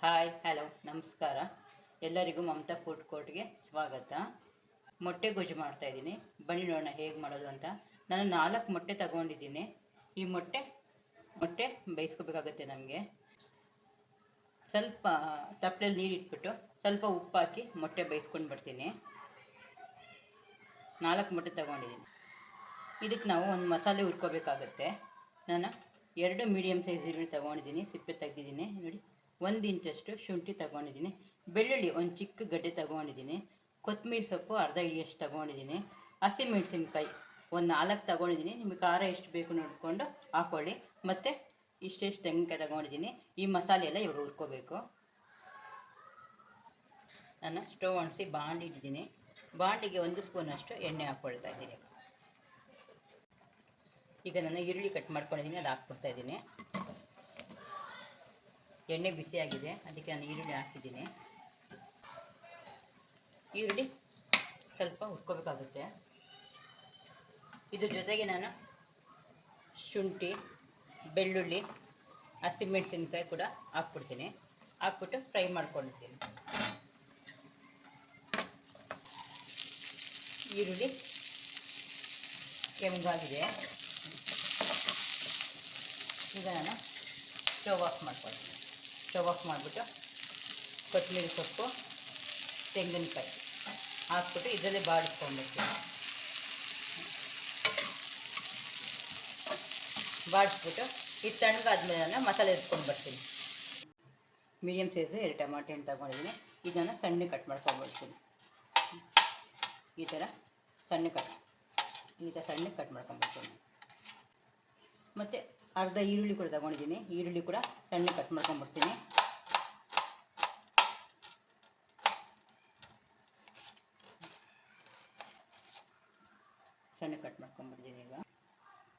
Hi hello ನಮಸ್ಕಾರ. ಎಲ್ಲರಿಗೂ Mamata food ಕೋರ್ಟ್ಗೆ ಸ್ವಾಗತ. ಮೊಟ್ಟೆ ಗೊಜ್ಜು ಮಾಡ್ತಾಯಿದ್ದೀನಿ. ಬನ್ನಿ ನೋಡೋಣ ಹೇಗೆ ಮಾಡೋದು ಅಂತ. ನಾನು 4 ಮೊಟ್ಟೆ ತಗೊಂಡಿದ್ದೀನಿ. ಈ ಮೊಟ್ಟೆ ಬೇಯಿಸ್ಕೋಬೇಕಾಗುತ್ತೆ. ನಮಗೆ ಸ್ವಲ್ಪ ತಪ್ಪಲೆಯಲ್ಲಿ ನೀರು ಇಟ್ಬಿಟ್ಟು ಸ್ವಲ್ಪ ಉಪ್ಪು ಹಾಕಿ ಮೊಟ್ಟೆ ಬೇಯಿಸ್ಕೊಂಡು ಬರ್ತೀನಿ. 4 ಮೊಟ್ಟೆ ತಗೊಂಡಿದ್ದೀನಿ. ಇದಕ್ಕೆ ನಾವು ಒಂದು ಮಸಾಲೆ ಹುರ್ಕೋಬೇಕಾಗತ್ತೆ. ನಾನು 2 ಮೀಡಿಯಮ್ ಸೈಜ್ ಈರುಳ್ಳಿ ತಗೊಂಡಿದ್ದೀನಿ, ಸಿಪ್ಪೆ ತೆಗೆದಿದ್ದೀನಿ ನೋಡಿ. 1 ಇಂಚಷ್ಟು ಶುಂಠಿ ತಗೊಂಡಿದ್ದೀನಿ. ಬೆಳ್ಳುಳ್ಳಿ ಒಂದು ಚಿಕ್ಕ ಗಡ್ಡೆ ತಗೊಂಡಿದ್ದೀನಿ. ಕೊತ್ತಂಬರಿ ಸೊಪ್ಪು ಅರ್ಧ ಹಿಡಿಯಷ್ಟು ತಗೊಂಡಿದ್ದೀನಿ. ಹಸಿಮೆಣಸಿನ್ಕಾಯಿ ಒಂದು 4 ತಗೊಂಡಿದ್ದೀನಿ. ನಿಮಗೆ ಖಾರ ಎಷ್ಟು ಬೇಕು ನೋಡಿಕೊಂಡು ಹಾಕ್ಕೊಳ್ಳಿ. ಮತ್ತು ಇಷ್ಟೆಷ್ಟು ತೆಂಗಿನಕಾಯಿ ತಗೊಂಡಿದ್ದೀನಿ. ಈ ಮಸಾಲೆ ಎಲ್ಲ ಇವಾಗ ಹುರ್ಕೋಬೇಕು. ನಾನು ಸ್ಟವ್ ಅಂಟಿಸಿ ಬಾಣಲಿ ಇಟ್ಟಿದ್ದೀನಿ. ಬಾಣಲಿಗೆ 1 ಸ್ಪೂನಷ್ಟು ಎಣ್ಣೆ ಹಾಕ್ಕೊಳ್ತಾ ಇದ್ದೀನಿ. ಈಗ ನಾನು ಈರುಳ್ಳಿ ಕಟ್ ಮಾಡ್ಕೊಂಡಿದ್ದೀನಿ, ಅದು ಹಾಕ್ಬಿಡ್ತಾ ಇದ್ದೀನಿ. ಎಣ್ಣೆ ಬಿಸಿಯಾಗಿದೆ, ಅದಕ್ಕೆ ನಾನು ಈರುಳ್ಳಿ ಹಾಕಿದ್ದೀನಿ. ಈರುಳ್ಳಿ ಸ್ವಲ್ಪ ಹುರ್ಕೋಬೇಕಾಗುತ್ತೆ. ಇದ್ರ ಜೊತೆಗೆ ನಾನು ಶುಂಠಿ, ಬೆಳ್ಳುಳ್ಳಿ, ಹಸಿಮೆಣಸಿನ್ಕಾಯಿ ಕೂಡ ಹಾಕ್ಬಿಡ್ತೀನಿ. ಹಾಕ್ಬಿಟ್ಟು ಫ್ರೈ ಮಾಡ್ಕೊಂಡಿರ್ತೀನಿ. ಈರುಳ್ಳಿ ಕೆಂಪಾಗಿದೆ. ಈಗ ನಾನು ಸ್ಟವ್ ಆಫ್ ಮಾಡ್ಕೊಳ್ತೀನಿ. ಸ್ಟವ್ ಆಫ್ ಮಾಡಿಬಿಟ್ಟು ಕೊತ್ತಂಬರಿ ಸೊಪ್ಪು, ತೆಂಗಿನಕಾಯಿ ಹಾಕ್ಬಿಟ್ಟು ಇದರಲ್ಲೇ ಬಾಡಿಸ್ಕೊಂಡ್ಬಿಡ್ತೀನಿ. ಬಾಡಿಸ್ಬಿಟ್ಟು ಇದು ತಣ್ಣಗಾದ್ಮೇಲೆ ನಾನು ಮಸಾಲೆ ಎತ್ಕೊಂಡು ಬರ್ತೀನಿ. ಮೀಡಿಯಮ್ ಸೈಜ್ 2 ಟಮಾಟೆ ಹಣ್ಣು ತಗೊಂಡಿದ್ದೀನಿ. ಇದನ್ನು ಸಣ್ಣ ಕಟ್ ಮಾಡ್ಕೊಂಡ್ಬಿಡ್ತೀನಿ. ಈ ಥರ ಸಣ್ಣ ಕಟ್ ಮಾಡ್ಕೊಂಡ್ಬಿಡ್ತೀನಿ. ಮತ್ತು ಅರ್ಧ ಈರುಳ್ಳಿ ಕೂಡ ತಗೊಂಡಿದ್ದೀನಿ. ಈರುಳ್ಳಿ ಕೂಡ ಸಣ್ಣ ಕಟ್ ಮಾಡ್ಕೊಂಡ್ಬಿಡ್ತೀನಿ. ಸಣ್ಣ ಕಟ್ ಮಾಡ್ಕೊಂಡ್ಬಿಡ್ತೀನಿ.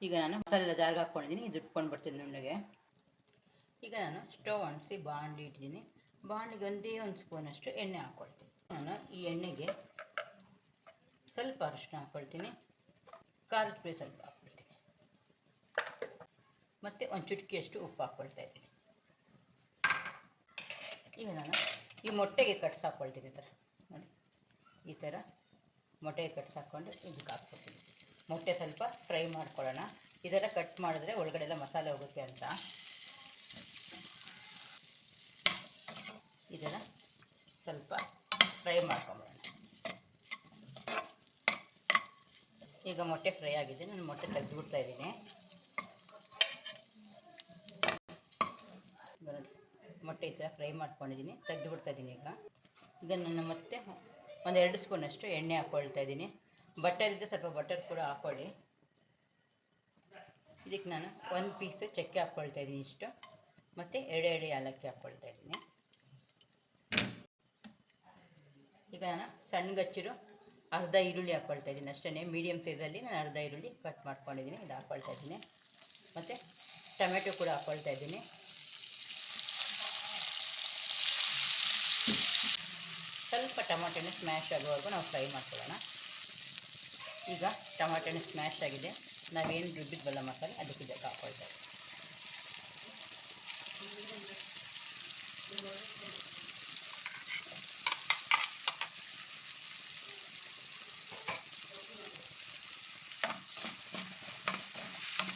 ಈಗ ನಾನು ಮಸಾಲೆ ಜಾರ್ಗೆ ಹಾಕ್ಕೊಂಡಿದ್ದೀನಿ. ಇದು ಇಟ್ಕೊಂಡು ಬರ್ತೀನಿ ನುಣ್ಣಗೆ. ಈಗ ನಾನು ಸ್ಟವ್ ಅಂಟಿಸಿ ಬಾಣಲಿ ಇಟ್ಟಿದ್ದೀನಿ. ಬಾಣಲಿಗೆ 1 ಸ್ಪೂನಷ್ಟು ಎಣ್ಣೆ ಹಾಕ್ಕೊಳ್ತೀನಿ. ನಾನು ಈ ಎಣ್ಣೆಗೆ ಸ್ವಲ್ಪ ಅರಿಶಿನ ಹಾಕ್ಕೊಳ್ತೀನಿ. ಖಾರದ ಪುಡಿ ಸ್ವಲ್ಪ ಹಾಕ್ಕೊಳ್ತೀನಿ. ಮತ್ತು ಒಂದು ಚುಟಕಿಯಷ್ಟು ಉಪ್ಪು ಹಾಕ್ಕೊಳ್ತಾ ಇದ್ದೀನಿ. ಈಗ ನಾನು ಈ ಮೊಟ್ಟೆಗೆ ಕಟ್ಸ್ ಹಾಕ್ಕೊಳ್ತೀನಿ. ಈ ಥರ ನೋಡಿ, ಈ ಥರ ಮೊಟ್ಟೆಗೆ ಕಟ್ಸ್ ಹಾಕ್ಕೊಂಡು ಇದಕ್ಕೆ ಹಾಕ್ಕೊಳ್ತೀನಿ. ಮೊಟ್ಟೆ ಸ್ವಲ್ಪ ಫ್ರೈ ಮಾಡ್ಕೊಳ್ಳೋಣ. ಈ ಥರ ಕಟ್ ಮಾಡಿದ್ರೆ ಒಳಗಡೆ ಎಲ್ಲ ಮಸಾಲೆ ಹೋಗುತ್ತೆ ಅಂತ. ಈ ಥರ ಸ್ವಲ್ಪ ಫ್ರೈ ಮಾಡ್ಕೊಂಬಿಡೋಣ. ಈಗ ಮೊಟ್ಟೆ ಫ್ರೈ ಆಗಿದೆ. ನಾನು ಮೊಟ್ಟೆ ತೆಗೆದುಬಿಡ್ತಾ ಇದ್ದೀನಿ. ಮೊಟ್ಟೆ ಈ ಥರ ಫ್ರೈ ಮಾಡ್ಕೊಂಡಿದ್ದೀನಿ, ತೆಗೆದುಬಿಡ್ತಾ ಇದ್ದೀನಿ. ಈಗ ನಾನು ಮತ್ತೆ 1-2 ಸ್ಪೂನಷ್ಟು ಎಣ್ಣೆ ಹಾಕ್ಕೊಳ್ತಾ ಇದ್ದೀನಿ. ಬಟರ್ ಇದ್ದರೆ ಸ್ವಲ್ಪ ಬಟರ್ ಕೂಡ ಹಾಕ್ಕೊಳ್ಳಿ. ಇದಕ್ಕೆ ನಾನು 1 ಪೀಸ್ ಚಕ್ಕೆ ಹಾಕ್ಕೊಳ್ತಾ ಇದ್ದೀನಿ ಇಷ್ಟು, ಮತ್ತು 2 ಏಲಕ್ಕಿ ಹಾಕ್ಕೊಳ್ತಾ ಇದ್ದೀನಿ. ಈಗ ನಾನು ಸಣ್ಣಗಚ್ಚಿರೋ ಅರ್ಧ ಈರುಳ್ಳಿ ಹಾಕ್ಕೊಳ್ತಾ ಇದ್ದೀನಿ ಅಷ್ಟೇ. ಮೀಡಿಯಮ್ ಸೈಜಲ್ಲಿ ನಾನು ಅರ್ಧ ಈರುಳ್ಳಿ ಕಟ್ ಮಾಡ್ಕೊಂಡಿದ್ದೀನಿ, ಇದು ಹಾಕ್ಕೊಳ್ತಾ ಇದ್ದೀನಿ. ಮತ್ತು ಟೊಮೆಟೊ ಕೂಡ ಹಾಕ್ಕೊಳ್ತಾ ಇದ್ದೀನಿ. ಸ್ವಲ್ಪ ಟೊಮೆಟೊನ ಸ್ಮ್ಯಾಶ್ ಆಗುವವರೆಗೂ ನಾವು ಫ್ರೈ ಮಾಡ್ಕೊಳ್ಳೋಣ. ಈಗ ಟೊಮೆಟೊನ ಸ್ಮ್ಯಾಶ್ ಆಗಿದೆ. ನಾವೇನು ರುಬ್ಬಿದ್ವಲ್ಲ ಮಸಾಲೆ, ಅದಕ್ಕೆ ಇದಕ್ಕೆ ಹಾಕ್ಕೊಳ್ತಾ ಇದ್ದೀವಿ.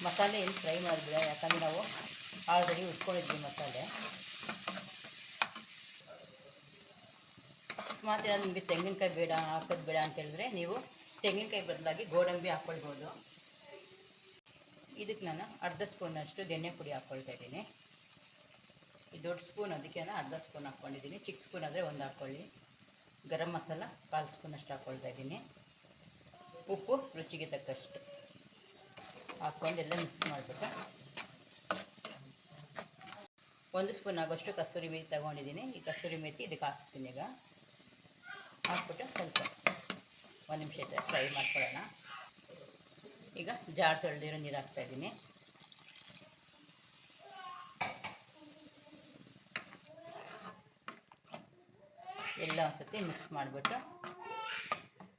ಮಸಾಲೆ ಏನು ಫ್ರೈ ಮಾಡಿದ್ರೆ, ಯಾಕಂದರೆ ನಾವು ಆಲ್ರೆಡಿ ಉಟ್ಕೊಂಡಿದ್ವಿ ಮಸಾಲೆ. ಅಕಸ್ಮಾತ್ ನಿಮಗೆ ತೆಂಗಿನಕಾಯಿ ಹಾಕೋದು ಬೇಡ ಅಂತ ಹೇಳಿದ್ರೆ ನೀವು ತೆಂಗಿನಕಾಯಿ ಬದಲಾಗಿ ಗೋಡಂಬಿ ಹಾಕ್ಕೊಳ್ಬೋದು. ಇದಕ್ಕೆ ನಾನು ಅರ್ಧ ಸ್ಪೂನಷ್ಟು ಧನಿಯಾ ಪುಡಿ ಹಾಕ್ಕೊಳ್ತಾ ಇದ್ದೀನಿ. ಈ ದೊಡ್ಡ ಸ್ಪೂನ್, ಅದಕ್ಕೆ ನಾನು ಅರ್ಧ ಸ್ಪೂನ್ ಹಾಕ್ಕೊಂಡಿದ್ದೀನಿ. ಚಿಕ್ಕ ಸ್ಪೂನ್ ಆದರೆ 1 ಹಾಕ್ಕೊಳ್ಳಿ. ಗರಂ ಮಸಾಲ 1/4 ಸ್ಪೂನಷ್ಟು ಹಾಕ್ಕೊಳ್ತಾ ಇದ್ದೀನಿ. ಉಪ್ಪು ರುಚಿಗೆ ತಕ್ಕಷ್ಟು ಹಾಕ್ಕೊಂಡು ಎಲ್ಲ ಮಿಕ್ಸ್ ಮಾಡಿಬಿಟ್ಟು 1 ಸ್ಪೂನ್ ಆಗೋಷ್ಟು ಕಸೂರಿ ಮೇಥಿ ತಗೊಂಡಿದ್ದೀನಿ. ಈ ಕಸೂರಿ ಮೇಥಿ ಇದಕ್ಕೆ ಹಾಕ್ತೀನಿ. ಈಗ ಹಾಕ್ಬಿಟ್ಟು ಸ್ವಲ್ಪ 1 ನಿಮಿಷ ಈ ಥರ ಫ್ರೈ ಮಾಡ್ಕೊಳ್ಳೋಣ. ಈಗ ಜಾರ್ ತೊಳೆದಿರೋ ನೀರು ಹಾಕ್ತಾಯಿದ್ದೀನಿ. ಎಲ್ಲ ಒಂದು ಸತಿ ಮಿಕ್ಸ್ ಮಾಡಿಬಿಟ್ಟು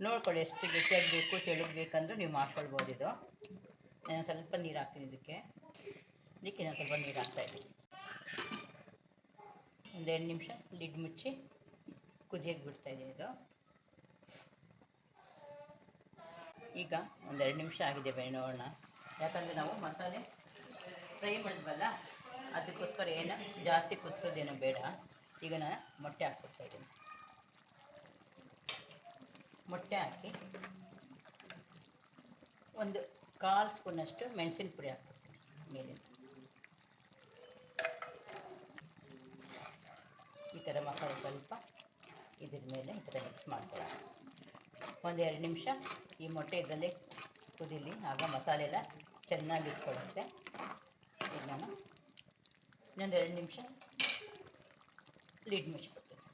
ನೋಡ್ಕೊಳ್ಳಿ ಎಷ್ಟು ಗಟ್ಟಿಯಾಗಿ ಬೇಕು, ತೆಳುಗೆ ಬೇಕಂದ್ರೂ ನೀವು ಮಾಡ್ಕೊಳ್ಬೋದು. ಇದು ನಾನು ಸ್ವಲ್ಪ ನೀರು ಹಾಕ್ತೀನಿ. ಇದಕ್ಕೆ ನಾನು ಸ್ವಲ್ಪ ನೀರು ಹಾಕ್ತಾಯಿದ್ದೀನಿ. ಒಂದೆರಡು ನಿಮಿಷ ಲಿಡ್ ಮುಚ್ಚಿ ಕುದಿಯೋಕ್ಕೆ ಬಿಡ್ತಾಯಿದ್ದೀನಿ. ಇದು ಈಗ ಒಂದೆರಡು ನಿಮಿಷ ಆಗಿದೆ, ಬೇಡ ನೋಡೋಣ. ಯಾಕಂದರೆ ನಾವು ಮಸಾಲೆ ಫ್ರೈ ಮಾಡಿದ್ವಲ್ಲ, ಅದಕ್ಕೋಸ್ಕರ ಏನು ಜಾಸ್ತಿ ಕುದಿಸೋದೇನು ಬೇಡ. ಈಗ ನಾನು ಮೊಟ್ಟೆ ಹಾಕ್ಬಿಡ್ತಾಯಿದ್ದೀನಿ. ಮೊಟ್ಟೆ ಹಾಕಿ ಒಂದು 1/4 ಸ್ಪೂನಷ್ಟು ಮೆಣಸಿನ ಪುಡಿ ಹಾಕ್ಬಿಡ್ತೀನಿ ಮೇಲಿಂದ. ಈ ಥರ ಮಸಾಲೆ ಸ್ವಲ್ಪ ಇದ್ರ ಮೇಲೆ ಈ ಥರ ಮಿಕ್ಸ್ ಮಾಡ್ಕೊಳ್ಳೋಣ. ಒಂದೆರಡು ನಿಮಿಷ ಈ ಮೊಟ್ಟೆ ಇದರಲ್ಲೇ ಕುದೀಲಿ, ಆಗ ಮಸಾಲೆ ಎಲ್ಲ ಚೆನ್ನಾಗಿ ಇಟ್ಕೊಳ್ಳುತ್ತೆ. ಈಗ ನಾನು ಇನ್ನೊಂದೆರಡು ನಿಮಿಷ ಲಿಡ್ ಮುಚ್ಚಿಬಿಡ್ತೀನಿ.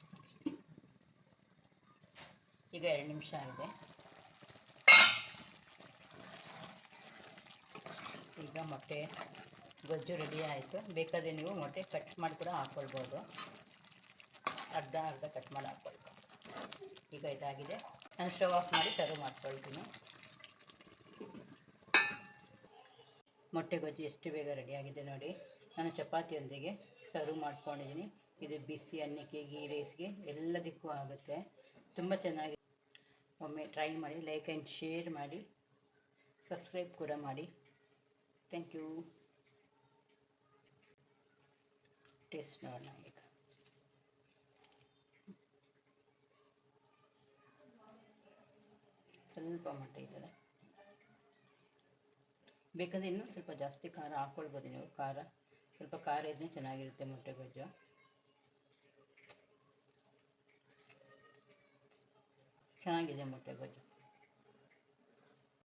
ಈಗ 2 ನಿಮಿಷ ಆಗಿದೆ. ಈಗ ಮೊಟ್ಟೆ ಗೊಜ್ಜು ರೆಡಿ ಆಯಿತು. ಬೇಕಾದರೆ ನೀವು ಮೊಟ್ಟೆ ಕಟ್ ಮಾಡಿ ಕೂಡ ಹಾಕ್ಕೊಳ್ಬೋದು, ಅರ್ಧ ಕಟ್ ಮಾಡಿ ಹಾಕ್ಕೊಳ್ಬೋದು. ಈಗ ಇದಾಗಿದೆ, ನಾನು ಸ್ಟವ್ ಆಫ್ ಮಾಡಿ ಸರ್ವ್ ಮಾಡ್ಕೊಳ್ತೀನಿ. ಮೊಟ್ಟೆ ಗೊಜ್ಜು ಎಷ್ಟು ಬೇಗ ರೆಡಿಯಾಗಿದೆ ನೋಡಿ. ನಾನು ಚಪಾತಿಯೊಂದಿಗೆ ಸರ್ವ್ ಮಾಡ್ಕೊಂಡಿದ್ದೀನಿ. ಇದು ಬಿಸಿ ಅನ್ನಕ್ಕೆ, ಗೀ ರೈಸ್ಗೆ ಎಲ್ಲದಕ್ಕೂ ಆಗುತ್ತೆ. ತುಂಬ ಚೆನ್ನಾಗಿ. ಒಮ್ಮೆ ಟ್ರೈ ಮಾಡಿ, ಲೈಕ್ ಆ್ಯಂಡ್ ಶೇರ್ ಮಾಡಿ, ಸಬ್ಸ್ಕ್ರೈಬ್ ಕೂಡ ಮಾಡಿ. Thank you. ಟೇಸ್ಟ್ ನೋಡೋಣ. ಈಗ ಸ್ವಲ್ಪ ಮೊಟ್ಟೆ ಇದ್ದಾರೆ, ಬೇಕಂದರೆ ಇನ್ನೂ ಸ್ವಲ್ಪ ಜಾಸ್ತಿ ಖಾರ ಹಾಕ್ಕೊಳ್ಬೋದು ನೀವು. ಸ್ವಲ್ಪ ಖಾರ ಇದ್ದರೆ ಚೆನ್ನಾಗಿರುತ್ತೆ ಮೊಟ್ಟೆ ಗೊಜ್ಜು. ಚೆನ್ನಾಗಿದೆ ಮೊಟ್ಟೆ ಗೊಜ್ಜು.